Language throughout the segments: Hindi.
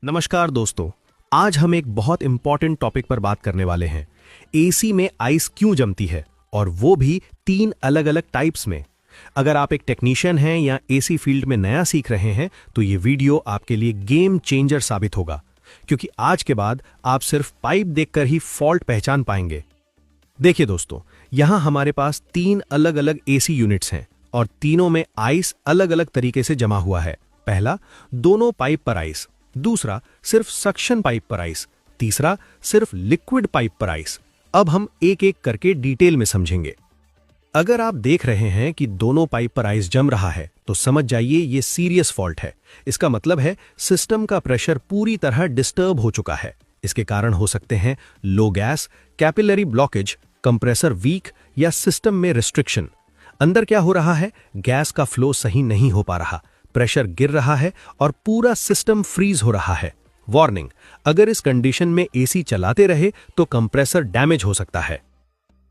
नमस्कार दोस्तों। आज हम एक बहुत इंपॉर्टेंट टॉपिक पर बात करने वाले हैं। एसी में आइस क्यों जमती है, और वो भी 3 अलग अलग टाइप्स में। अगर आप एक टेक्नीशियन हैं या एसी फील्ड में नया सीख रहे हैं तो ये वीडियो आपके लिए गेम चेंजर साबित होगा, क्योंकि आज के बाद आप सिर्फ पाइप देखकर ही फॉल्ट पहचान पाएंगे। देखिए दोस्तों, यहां हमारे पास 3 अलग अलग एसी यूनिट्स हैं और तीनों में आइस अलग अलग तरीके से जमा हुआ है। पहला, दोनों पाइप पर आइस। दूसरा, सिर्फ सक्शन पाइप पर आइस। तीसरा, सिर्फ लिक्विड पाइप पर आइस। अब हम एक एक करके डिटेल में समझेंगे। अगर आप देख रहे हैं कि दोनों पाइप पर आइस जम रहा है तो समझ जाइए ये सीरियस फॉल्ट है। इसका मतलब है सिस्टम का प्रेशर पूरी तरह डिस्टर्ब हो चुका है। इसके कारण हो सकते हैं low gas, capillary blockage, compressor weak या सिस्टम में रिस्ट्रिक्शन। अंदर क्या हो रहा है? गैस का फ्लो सही नहीं हो पा रहा, प्रेशर गिर रहा है और पूरा सिस्टम फ्रीज हो रहा है। वार्निंग, अगर इस कंडीशन में एसी चलाते रहे तो कंप्रेसर डैमेज हो सकता है।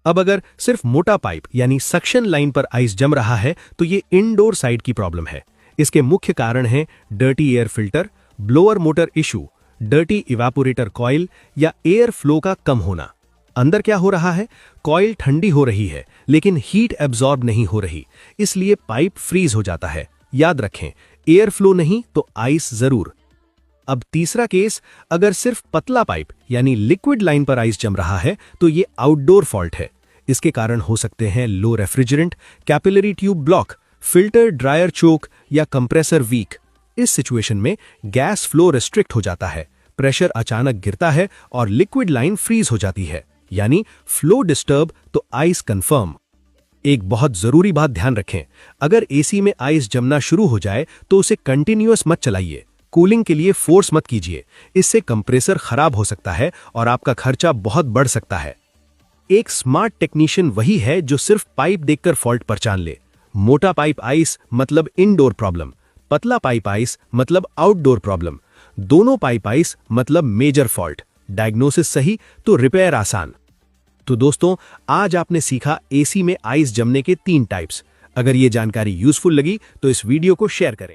अब अगर सिर्फ मोटा पाइप यानी सक्शन लाइन पर आइस जम रहा है तो ये इनडोर साइड की प्रॉब्लम है। इसके मुख्य कारण हैं dirty air filter, blower motor issue, dirty evaporator coil या एयर फ्लो का कम होना। अंदर क्या हो रहा है? कॉइल ठंडी हो रही है लेकिन हीट एब्जॉर्ब नहीं हो रही, इसलिए पाइप फ्रीज हो जाता है। याद रखें, एयर फ्लो नहीं तो आइस जरूर। अब तीसरा केस, अगर सिर्फ पतला पाइप यानी लिक्विड लाइन पर आइस जम रहा है तो ये आउटडोर फॉल्ट है। इसके कारण हो सकते हैं low refrigerant, capillary tube block, filter dryer choke या कंप्रेसर वीक। इस सिचुएशन में गैस फ्लो रिस्ट्रिक्ट हो जाता है, प्रेशर अचानक गिरता है और लिक्विड लाइन फ्रीज हो जाती है, यानी फ्लो डिस्टर्ब तो आइस कंफर्म। एक बहुत जरूरी बात ध्यान रखें, अगर एसी में आइस जमना शुरू हो जाए तो उसे कंटिन्यूअस मत चलाइए। कूलिंग के लिए फोर्स मत कीजिए, इससे कंप्रेसर खराब हो सकता है और आपका खर्चा बहुत बढ़ सकता है। एक स्मार्ट टेक्नीशियन वही है जो सिर्फ पाइप देखकर फॉल्ट पहचान ले। मोटा पाइप आइस मतलब इनडोर प्रॉब्लम, पतला पाइप आइस मतलब आउटडोर प्रॉब्लम, दोनों पाइप आइस मतलब मेजर फॉल्ट। डायग्नोसिस सही तो रिपेयर आसान। तो दोस्तों, आज आपने सीखा एसी में आइस जमने के 3 टाइप्स। अगर ये जानकारी यूजफुल लगी तो इस वीडियो को शेयर करें।